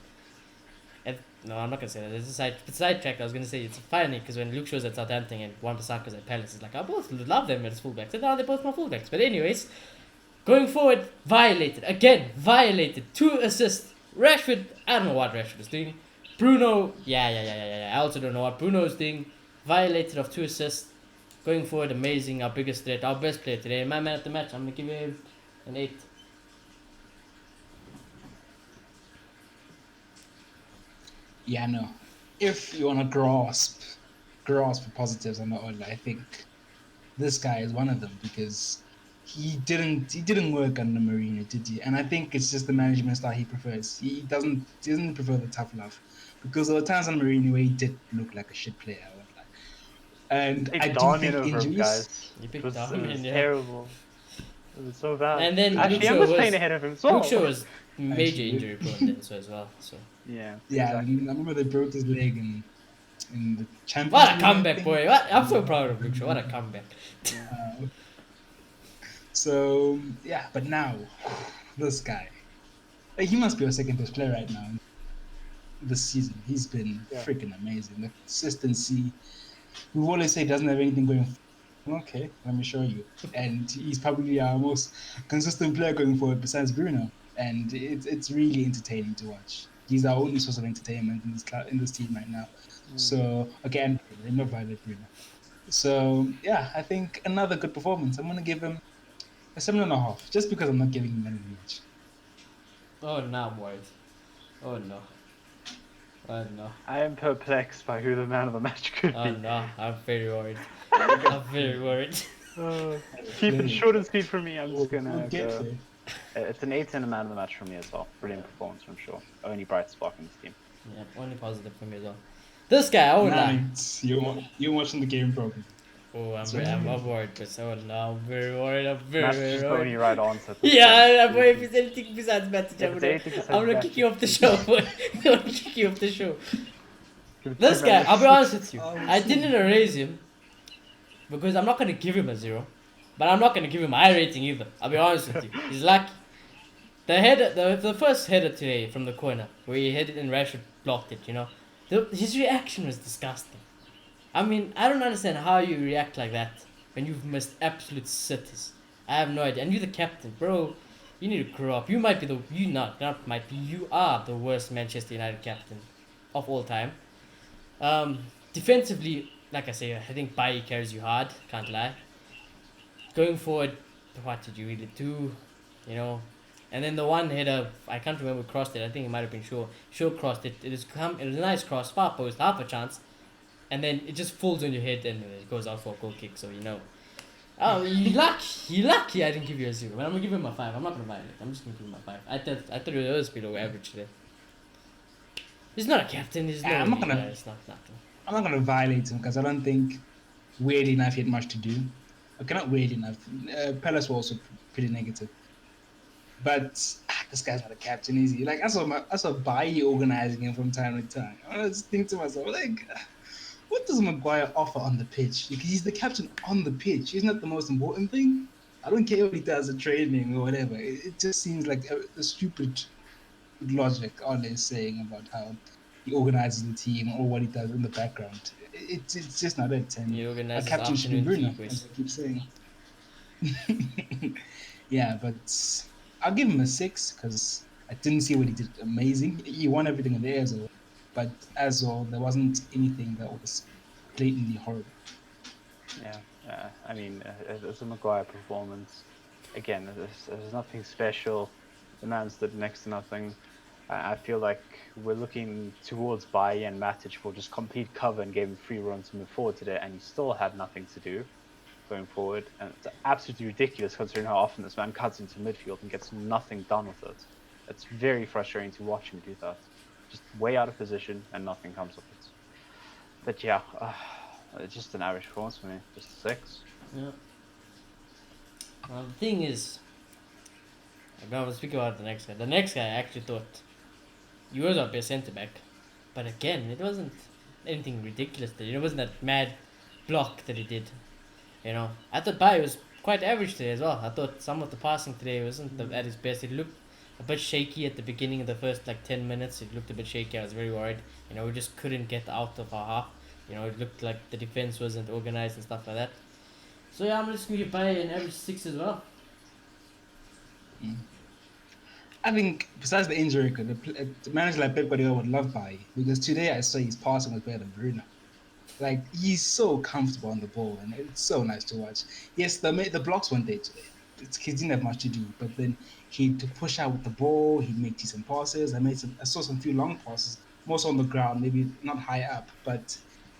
And no, I'm not gonna say that. It's a sidetrack. I was gonna say it's funny because when Luke Shaw was at Southampton and Wan-Bissaka's at Palace, it's like I both love them as fullbacks. And now they're both my fullbacks. But anyways, going forward, violated 2 assists. Rashford, I don't know what Rashford is doing. Bruno, yeah. I also don't know what Bruno's doing. Violated of 2 assists. Going forward, amazing. Our biggest threat, our best player today. My man of the match, I'm gonna give him an 8. Yeah, no. If you want to grasp the positives on the order, I think this guy is one of them because he didn't work under Mourinho, did he? And I think it's just the management style he prefers. He doesn't prefer the tough love because there were times on Mourinho where he did look like a shit player. I won't lie. And They I do Darmian think over him, injuries. guys. You It picked was Darmian, yeah. terrible. It was so bad. And then Actually, Luke I Shaw was was playing ahead of him. So Luke Shaw was major Actually. injury prone then so as well. So yeah, Yeah, exactly. I remember they broke his leg in the Champions what a League, I comeback, think. boy! I'm so proud of Luke Shaw. What a comeback! So yeah, but now this guy, he must be a second best player right now. This season, he's been freaking amazing. The consistency. We always say he doesn't have anything going. Okay, let me show you. And he's probably our most consistent player going forward besides Bruno. And it's really entertaining to watch. He's our only source of entertainment in this team right now. So again, no violent Bruno. So yeah, I think another good performance. I'm gonna give him a 7.5, just because I'm not giving him man of the match. Oh no, boy! Oh no! Oh no! I am perplexed by who the man of the match could Oh be. no! I'm very worried. I'm very worried. Keep it short and sweet for me. I'm just gonna We'll get go. there. It's an 8 and a man of the match for me as well. Brilliant performance from Shaw. Only bright spark in this team. Yeah, only positive for me as well. This guy, I won't lie. You're watching the game program. Oh, I'm Sorry. worried, but oh no, I'm very worried. I'm very, That's very just the only worried. right answer. at this Yeah, point. boy, if it's anything besides Matic, If it's anything besides I'm gonna Matic. kick you off the show. Boy. I'm gonna kick you off the show. Give it This two guy, minutes. I'll be honest with you. Oh, I didn't erase him because I'm not gonna give him a 0, but I'm not gonna give him a high rating either. I'll be honest with you. He's lucky. The header, the first header today from the corner where he headed and Rashford blocked it. His reaction was disgusting. I mean, I don't understand how you react like that when you've missed absolute cities. I have no idea. And you're the captain, bro. You need to grow up. You might be not might be. You are the worst Manchester United captain of all time. Defensively, like I say, I think Bailly carries you hard. Can't lie. Going forward, what did you really do? You know, and then the one header, I can't remember who crossed it. I think it might have been Shaw. Shaw crossed it. It was a nice cross, far post, half a chance, and then it just falls on your head and it goes out for a goal kick. So you know, oh, you lucky. You lucky. I didn't give you a 0, but I'm gonna give him a 5. I'm not gonna violate. I'm just gonna give him a 5. I thought it was below average today. He's not a captain. He's not. It's not nothing. I'm not gonna violate him because I don't think, weirdly enough, he had much to do. Okay, not weirdly enough. Palace were also pretty negative. But this guy's not a captain, is he? Like I saw Bailly organizing him from time to time. I was thinking to myself, like, what does Maguire offer on the pitch? Like, he's the captain on the pitch. Isn't that the most important thing? I don't care what he does at training or whatever. It just seems like a stupid logic Ole is saying about how he organizes the team or what he does in the background. It's just not it. And a captain should be Bruno, as I keep saying. Yeah, but I'll give him a 6 because I didn't see what he did amazing. He won everything in the air as well. But as well, there wasn't anything that was blatantly horrible. Yeah, I mean, it's a Maguire performance. Again, there's nothing special. The man's did next to nothing. I feel like we're looking towards Bailly and Matic for just complete cover and gave him free run to move forward today, and he still had nothing to do going forward. And it's absolutely ridiculous considering how often this man cuts into midfield and gets nothing done with it. It's very frustrating to watch him do that. Just way out of position and nothing comes of it. But yeah, it's just an average performance for me. Just a 6. Yeah. Well, the thing is, I'm gonna speak about the next guy. The next guy I actually thought he was our best centre back, but again, it wasn't anything ridiculous. It wasn't that mad block that he did. You know, I thought Bailly was quite average today as well. I thought some of the passing today wasn't at his best. It looked a bit shaky at the beginning of the first 10 minutes. It looked a bit shaky. I was very worried. You know, we just couldn't get out of our half. You know, it looked like the defense wasn't organized and stuff like that. So yeah, I'm just going to give Bailly an average 6 as well. I think besides the injury record, a manager like Pep Guardiola would love Bailly because today I saw his passing was better than Bruno. Like, he's so comfortable on the ball and it's so nice to watch. Yes, the blocks weren't there today. He didn't have much to do, but then he'd push out with the ball, he'd make decent passes. I saw some few long passes, most on the ground, maybe not high up, but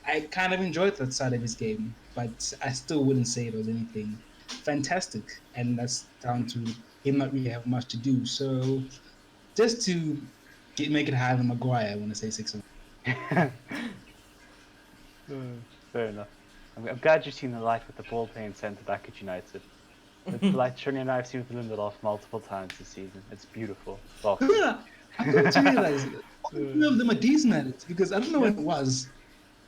I kind of enjoyed that side of his game. But I still wouldn't say it was anything fantastic, and that's down to him not really having much to do. So just to make it higher than Maguire, I want to say 6. Fair enough. I'm glad you've seen the light with the ball playing centre back at United. It's the light Shirley and I have seen with Lindelof multiple times this season. It's beautiful. Well, I didn't realize it. All of them are decent at it because I don't know when it was.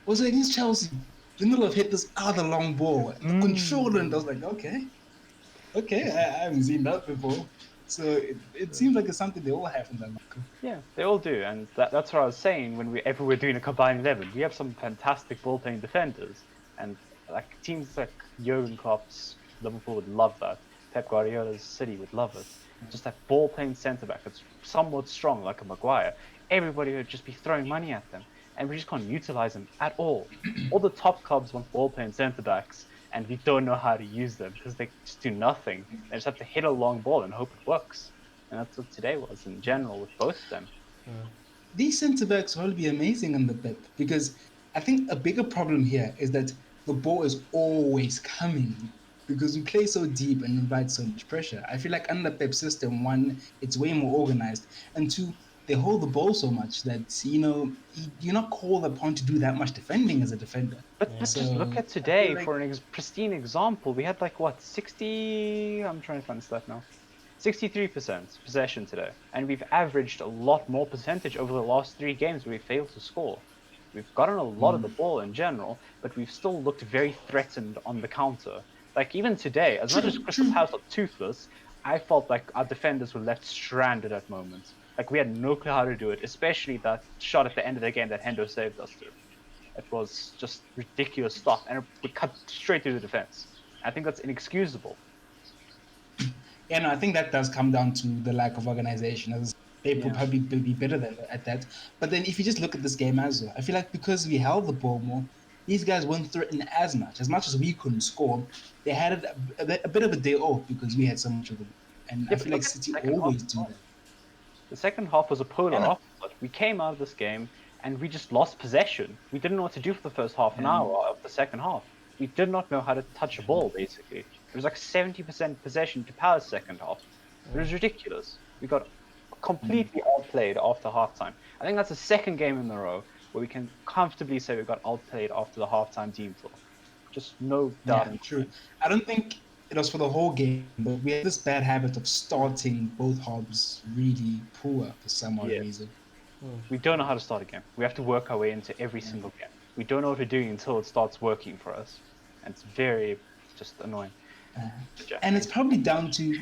Was it against Chelsea? Lindelof hit this other long ball, the controller, and I was like, okay, I haven't seen that before. So it seems like it's something they all have in their locker. Yeah, they all do, and that's what I was saying whenever we're doing a combined 11. We have some fantastic ball-playing defenders, and like teams like Jurgen Klopp's Liverpool would love that. Pep Guardiola's City would love it. Just that ball-playing centre-back that's somewhat strong, like a Maguire. Everybody would just be throwing money at them, and we just can't utilize them at all. All the top clubs want ball-playing centre-backs, and we don't know how to use them because they just do nothing. They just have to hit a long ball and hope it works. And that's what today was in general with both of them. These centre-backs will be amazing under Pep because I think a bigger problem here is that the ball is always coming because we play so deep and invite so much pressure. I feel like under Pep's system, 1, it's way more organized, and 2, they hold the ball so much that, you know, you're not called upon to do that much defending as a defender. But just look at today for an pristine example. We had 60... I'm trying to find the stat now. 63% possession today. And we've averaged a lot more percentage over the last 3 games where we failed to score. We've gotten a lot of the ball in general, but we've still looked very threatened on the counter. Like even today, as much as Crystal Palace looked toothless, I felt like our defenders were left stranded at moments. Like, we had no clue how to do it, especially that shot at the end of the game that Hendo saved us to. It was just ridiculous stuff, and we cut straight through the defense. I think that's inexcusable. Yeah, no, I think that does come down to the lack of organization. As they will probably be better than at that. But then, if you just look at this game as well, I feel like because we held the ball more, these guys weren't threatened as much. As much as we couldn't score, they had a bit of a day off because we had so much of the ball. And I feel like City always do that. The second half was a polar opposite. We came out of this game and we just lost possession. We didn't know what to do for the first half an hour of the second half. We did not know how to touch a ball, basically. It was like 70% possession to Palace second half. It was ridiculous. We got completely outplayed after halftime. I think that's the second game in a row where we can comfortably say we got outplayed after the halftime team talk. Just no doubt. Yeah, true. I don't think it was for the whole game, but we had this bad habit of starting both halves really poor for some odd reason. We don't know how to start a game. We have to work our way into every single game. We don't know what we're doing until it starts working for us. And it's very just annoying. And it's probably down to,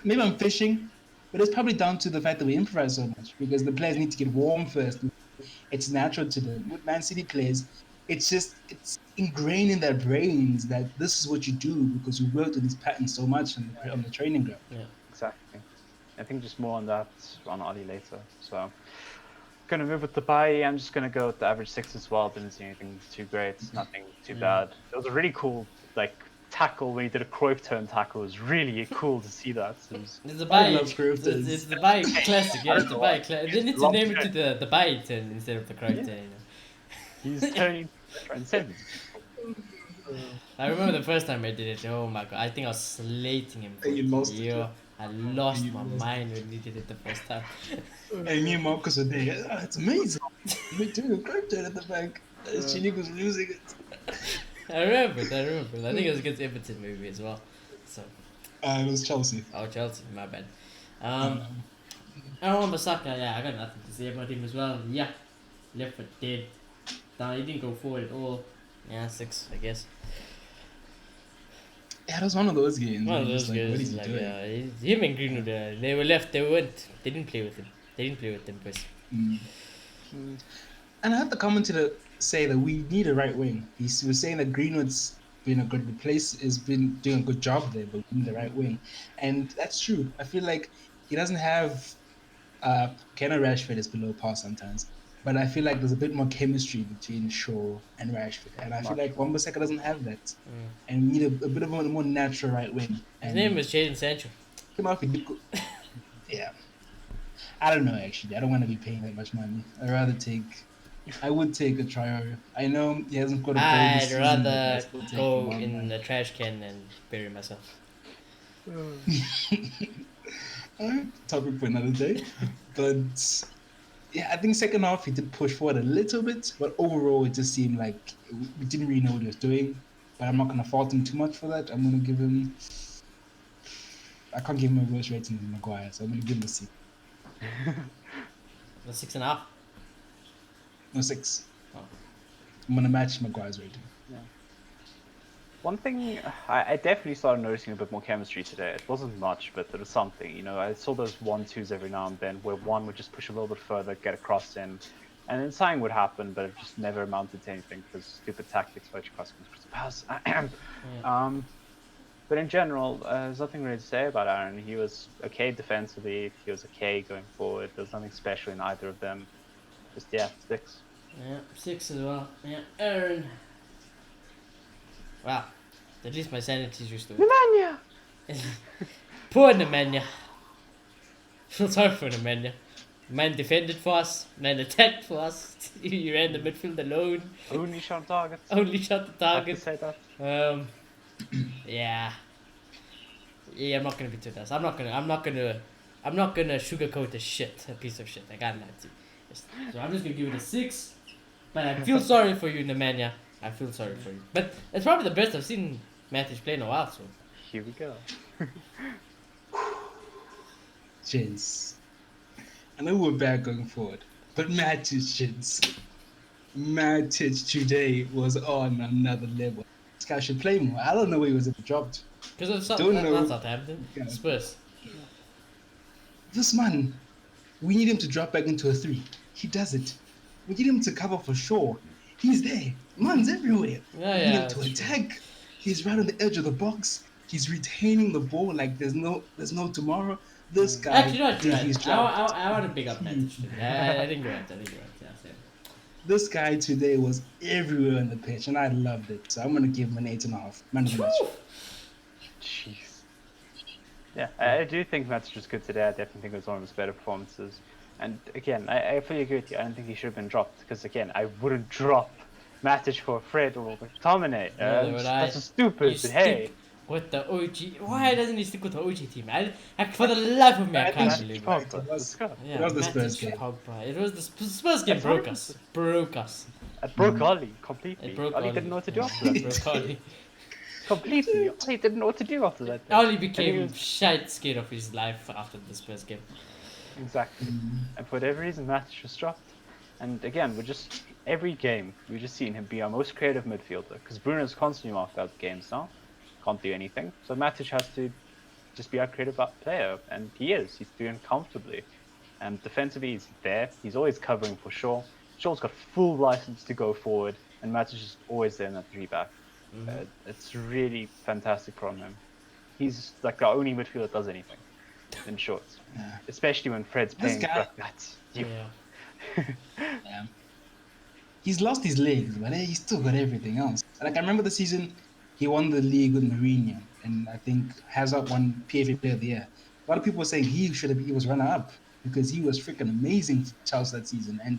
maybe I'm fishing, but it's probably down to the fact that we improvise so much because the players need to get warm first. It's natural to them. With Man City players, it's ingrained in their brains that this is what you do because you worked with these patterns so much on the training ground. Yeah, exactly. I think just more on that on Ali later. So, gonna move with the bye. I'm just gonna go with the average 6 as well. Didn't see anything too great. Nothing too bad. It was a really cool tackle when he did a Cruyff turn tackle. It was really cool to see that. It's the bye. It's the bye classic. Yeah, it's the bye classic. They need to name it to the bye turn instead of the Cruyff turn. You know? He's turning transcendent. I remember the first time I did it. Oh my god! I think I was slating him. You lost it. I lost my mind when he did it the first time. Hey, me and Marcus were there. Oh, it's amazing. We're doing a Cruyff turn at the back. Chinique was losing it. I remember. I think it was against Everton maybe as well. So. It was Chelsea. Oh, Chelsea. My bad. I remember Saka. Yeah, I got nothing to say about him as well. Yeah, left foot dead. He didn't go forward at all. Yeah, 6, I guess. Yeah, it was one of those games. One of those games. Like, him and Greenwood, they were left. They didn't play with him. They didn't play with them, boys. And I had the commentator say that we need a right wing. He was saying that Greenwood's been a good been doing a good job there, but we need the right wing, and that's true. I feel like he doesn't have. Kenna Rashford is below par sometimes, but I feel like there's a bit more chemistry between Shaw and Rashford, and I feel like Wan-Bissaka doesn't have that, and we need a bit of a more natural right wing. His name is Jadon Sancho. Yeah. I don't know, actually. I don't want to be paying that much money. I would take a Traore. I know he hasn't got a I'd rather go in the trash can and bury myself. Topic for another day. But yeah, I think second half he did push forward a little bit, but overall it just seemed like we didn't really know what he was doing. But I'm not going to fault him too much for that. I'm going to give him... I can't give him a worse rating than Maguire, so I'm going to give him a 6. The 6.5? No, 6. Oh. I'm going to match Maguire's rating. Yeah. One thing, I definitely started noticing a bit more chemistry today. It wasn't much, but there was something. You know, I saw those 1-2s every now and then where one would just push a little bit further, get a cross in, and then something would happen, but it just never amounted to anything because stupid tactics by cross pass. But in general, there's nothing really to say about Aaron. He was okay defensively. He was okay going forward. There's nothing special in either of them. Just, 6. Yeah, 6 as well. Yeah, Aaron. Wow. At least my sanity's restored. Nemanja! Poor Nemanja. Feel sorry for Nemanja. Man defended for us. Man attacked for us. He ran the midfield alone. Only shot target. Only shot the target. Say that. Yeah. Yeah, I'm not gonna be too nice. I'm not gonna sugarcoat a piece of shit. I got that too. So I'm just gonna give it a 6. But I feel sorry for you, Nemanja. I feel sorry for you. But it's probably the best I've seen Matic play in a while, so. Here we go. Gents. I know we're bad going forward, but Matic today was on another level. This guy should play more. I don't know where he was ever dropped. Because of Southampton. Spurs. This man, We need him to drop back into a 3. He does it. We need him to cover for sure. He's there. Man's everywhere. Yeah, We need yeah, him to that's true. attack. He's right on the edge of the box. He's retaining the ball like there's no tomorrow. This guy Actually, not did right. his I, job. I want to pick up Matic today. I think you're right. I think you're right. Yeah, same. This guy today was everywhere on the pitch, and I loved it. So I'm gonna give him an 8.5. Man of the match. Jeez. Yeah, I do think Matic was good today. I definitely think it was one of his better performances. And again, I fully agree with you. I don't think he should have been dropped because again, I wouldn't drop Matic for Fred or McTominay. That's just stupid. But hey, with the OG. Why doesn't he stick with the OG team? For the life of me, I can't believe it. Pogba. Let's go. It was the Spurs Matic, game. Pogba. It was the Spurs game. Broke us. It broke Ollie completely. It broke Ollie Ollie. didn't know what to do after that. It broke Ollie. Completely. Ollie didn't know what to do after that. Ollie became shite scared of his life after the Spurs game. Exactly. And for whatever reason, Matic was dropped. And again, every game, we're just seeing him be our most creative midfielder. Because Bruno's constantly marked out games now. Can't do anything. So Matic has to just be our creative player. And he is. He's doing comfortably. And defensively, he's there. He's always covering for Shaw. Shaw's got full license to go forward. And Matic is always there in that 3-back. It's really fantastic from him. He's like the only midfielder that does anything. In short. Yeah. Especially when Fred's playing like that. Yeah. Yeah. He's lost his legs, but he's still got everything else. Like I remember the season he won the league with Mourinho, and I think Hazard won PFA Player of the Year. A lot of people were saying he was runner up because he was freaking amazing for Chelsea that season. And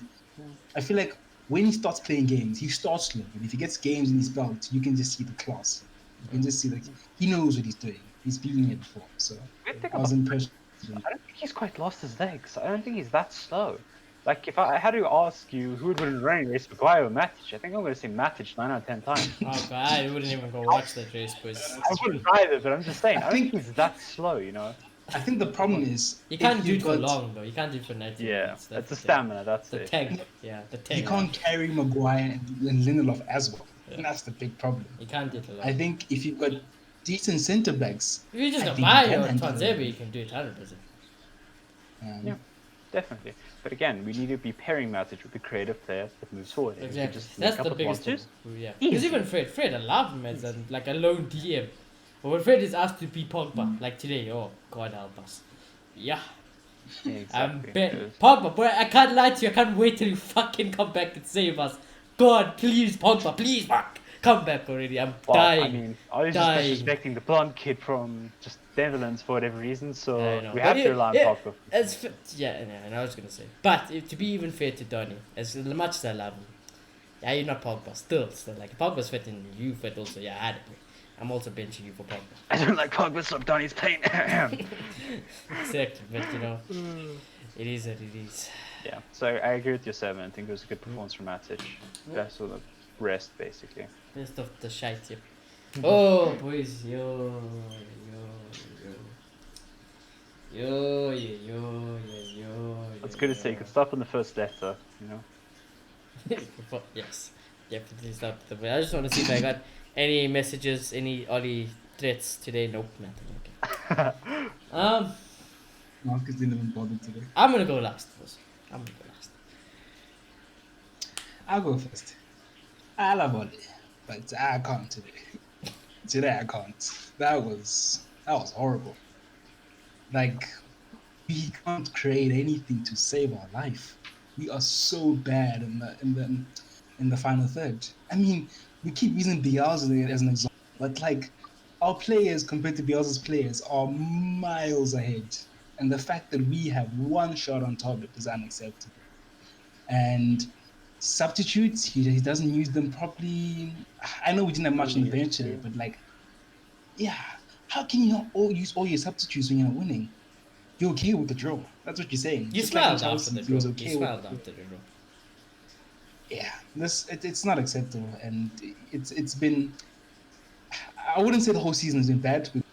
I feel like when he starts playing games, he starts slow, but if he gets games in his belt, you can just see the class. You can just see that he knows what he's doing. He's been here before, so I was impressed. I don't think he's quite lost his legs. I don't think he's that slow. Like, if I had to ask you who would win a running race, Maguire or Matic, I think I'm going to say Matic 9 out of 10 times. Oh, God, I wouldn't even go watch that race, boys. I wouldn't either, but I'm just saying, I think he's that slow, you know? I think the problem is You can't do it for long, though. You can't do it for 90 minutes. That's the stamina, that's the it. tank. Yeah, the tank. you can't carry Maguire and Lindelof as well. And that's the big problem. You can't do it for long. I think if you've got decent centre backs, If you just I don't think buy you your can handle Tanzebe, it. you can do it 100%. Yeah, definitely. But again, we need to be pairing Matic with the creative player that moves forward. And Exactly. Just That's link up the with biggest thing. one-twos. Yeah. Because even Fred, I love him as like a lone DM. But when Fred is asked to be Pogba, like today, oh, God help us. Yeah. Yeah, exactly. Pogba, boy, I can't lie to you. I can't wait till you fucking come back and save us. God, please, Pogba, please, fuck. Come back already. I'm dying. I mean, I was just disrespecting the blonde kid from just Netherlands for whatever reason, so we have to rely on Pogba. And I was gonna say, but to be even fair to Donny, as much as I love him, yeah, you're not Pogba. Still, like Pogba's fit and you fit also. Yeah, I had to play. I'm also benching you for Pogba. I don't like Pogba, so Donny's playing. Exactly, but you know, it is what it is. Yeah, so I agree with your 7. I think it was a good performance from Matic. That's all the rest, basically. Rest of the shite, yep. Oh, boys, yo. It's good to say you could stop on the first letter, you know? Yes, definitely stop. I just want to see if I got any messages, any Ollie threats today. Nope, nothing. Okay. Marcus didn't even bother today. I'm gonna go last. I'll go first. I love Ollie, but I can't today. Today I can't. That was horrible. Like, we can't create anything to save our life. We are so bad in the final third. I mean, we keep using Bielsa as an example, but like our players compared to Bielsa's players are miles ahead. And the fact that we have one shot on target is unacceptable. And substitutes, he doesn't use them properly. I know we didn't have much on the bench today, but like, yeah, how can you not use all your substitutes when you're not winning? You're okay with the draw. That's what you're saying. You smiled after the draw. You smiled after the draw. Yeah, it's not acceptable, and it's been. I wouldn't say the whole season has been bad, but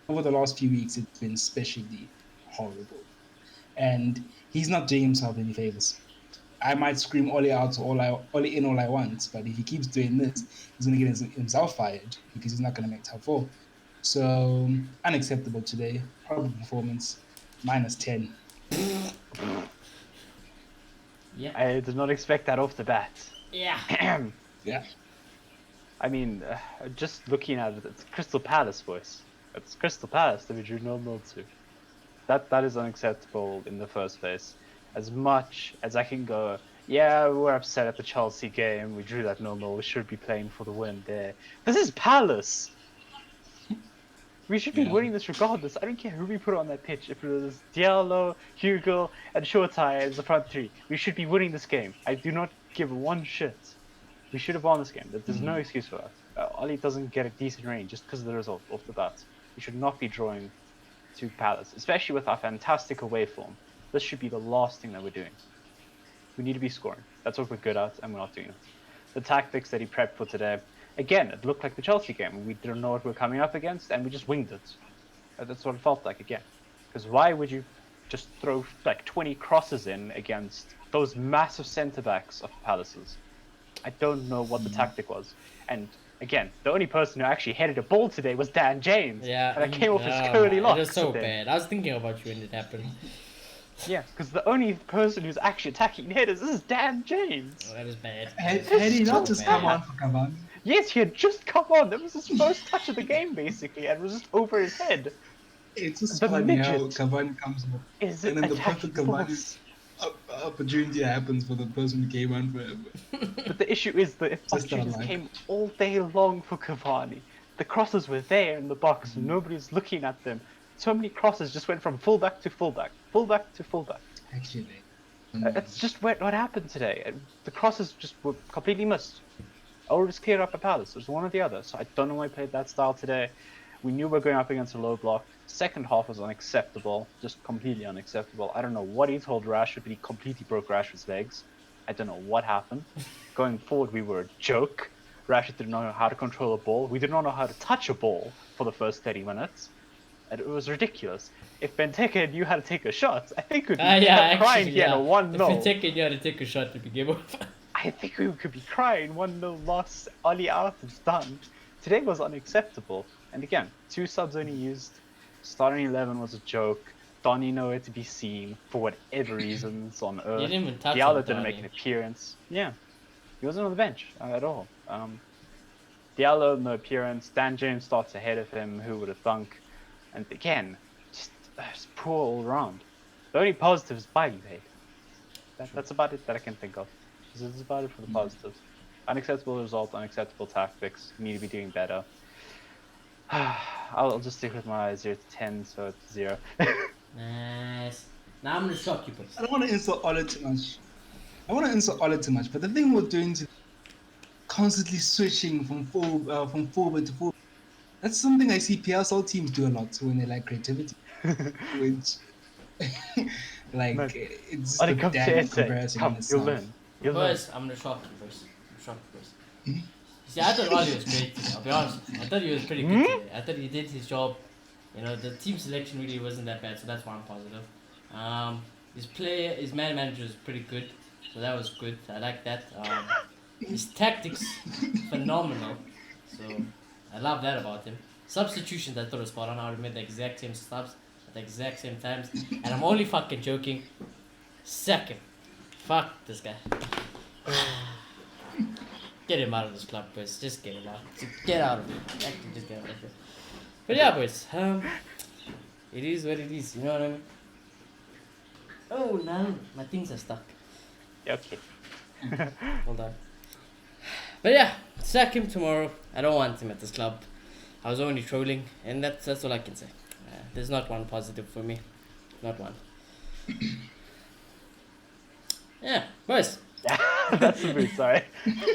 over the last few weeks it's been especially horrible, and he's not doing himself any favors. I might scream Ollie out, Ollie in all I want, but if he keeps doing this, he's going to get himself fired because he's not going to make top 4. So unacceptable today. Horrible performance. -10. Yeah. I did not expect that off the bat. Yeah. Yeah. I mean, just looking at it, it's Crystal Palace, boys. It's Crystal Palace that we drew 0-0 to. That is unacceptable in the first place. As much as I can go, yeah, we were upset at the Chelsea game. We drew that 0-0. We should be playing for the win there. This is Palace. We should be winning this regardless. I don't care who we put on that pitch. If it was Diallo, Hugo, and Shotai as the front three, we should be winning this game. I do not give one shit. We should have won this game. There's no excuse for that. Oli doesn't get a decent range just because of the result off the bat. We should not be drawing to Palace, especially with our fantastic away form. This should be the last thing that we're doing. We need to be scoring. That's what we're good at, and we're not doing it. The tactics that he prepped for today, again, it looked like the Chelsea game. We didn't know what we're coming up against, and we just winged it. That's what it felt like again. Because why would you just throw like 20 crosses in against those massive centre backs of Palace's? I don't know what the tactic was. And again, the only person who actually headed a ball today was Dan James. Yeah. And that came off his curly locks. It was so today. bad. I was thinking about you when it happened. Yeah, because the only person who's actually attacking headers is Dan James. Oh, that is bad. Had he not just come on for Cavani? Yes, he had just come on. That was his first touch of the game, basically, and it was just over his head. It's just The funny how midget Cavani comes on. Is it And then the attacking perfect the Cavani box? opportunity happens for the person who came on for him. But the issue is that if Just opportunities don't like came all day long for Cavani, the crosses were there in the box, and nobody's looking at them. So many crosses just went from fullback to fullback, fullback to fullback. Actually. It's just what happened today. The crosses just were completely missed. Or just cleared up at Palace. It was one or the other. So I don't know why I played that style today. We knew we were going up against a low block. Second half was unacceptable. Just completely unacceptable. I don't know what he told Rashford, but he completely broke Rashford's legs. I don't know what happened. Going forward, we were a joke. Rashford didn't know how to control a ball. We did not know how to touch a ball for the first 30 minutes. And it was ridiculous. If Benteke knew how to take a shot, I think we'd be crying here in a 1-0. If Benteke knew how to take a shot, it'd be game over. I think we could be crying 1-0 loss, Oli out, it's done. Today was unacceptable. And again, 2 subs only used. Starting 11 was a joke. Donny nowhere to be seen for whatever reasons on earth. You didn't even touch Diallo on didn't make Donny. an appearance. Yeah, he wasn't on the bench at all. Diallo, no appearance. Dan James starts ahead of him, who would have thunk. And again, just poor all around. The only positive is Bailey paid. That's about it that I can think of. This is about it for the positives. Unacceptable result, unacceptable tactics. Need to be doing better. I'll just stick with my 0 to 10, so it's 0. Nice. Now I'm gonna shock you, boys. I don't want to insult Ola too much. But the thing we're doing to constantly switching from forward to full. That's something I see PSL teams do a lot when they lack creativity. Which, like, No. it's When a it comes to damn essay, comparison in come, itself. you'll learn. You'll learn. Boys, I'm gonna shock you, boys. You see, I thought Oli was great today, I'll be honest. I thought he was pretty good today. I thought he did his job. You know, the team selection really wasn't that bad, so that's why I'm positive. His man manager is pretty good, so that was good. I like that. His tactics, phenomenal. So I love that about him. Substitutions, I thought was spot on. I would have made the exact same subs at the exact same times. And I'm only fucking joking. Second. Fuck this guy. Get him out of this club, boys. Just get him out. Just get out of it. Actually, just get out of it. But yeah, boys. It is what it is. You know what I mean? Oh no, my things are stuck. Yeah, okay. Hold on. But yeah, sack him tomorrow. I don't want him at this club. I was only trolling, and that's all I can say. There's not one positive for me. Not one. Yeah, boys. That's the mood, sorry.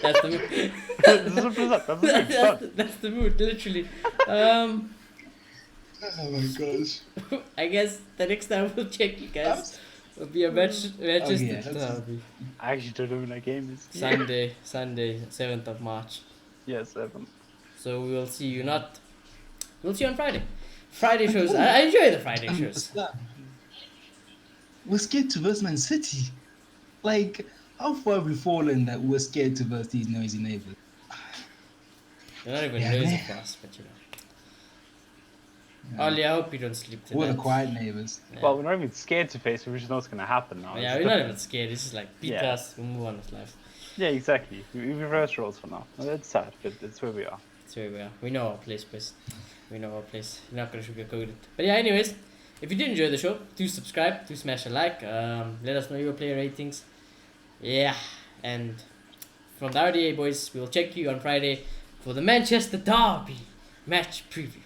That's the mood. That's the mood. That's the mood, literally. Oh my gosh. I guess the next time we'll check you guys. Will be a Manchester derby. I actually don't know when that game is. Sunday, 7th of March. Yeah, 7. So we will see you we'll see you on Friday. Friday shows. I enjoy the Friday shows. We're scared to verse Man City. Like, how far have we fallen that we're scared to verse these noisy neighbors? They're not even Yeah, noisy man. for us, but you know. Ollie, I hope you don't sleep tonight. We're the quiet neighbors. Yeah. Well, we're not even scared to face it. We just know what's going to happen now. Yeah, we're not even scared. It's just like beat Yeah. us. We move on with life. Yeah, exactly. We reverse roles for now. Well, that's sad, but that's where we are. That's where we are. We know our place, boys. We know our place. You're not gonna sugarcoat it. But yeah, anyways, if you did enjoy the show, do subscribe, do smash a like. Let us know your player ratings. Yeah, and from the RDA boys, we will check you on Friday for the Manchester Derby match preview.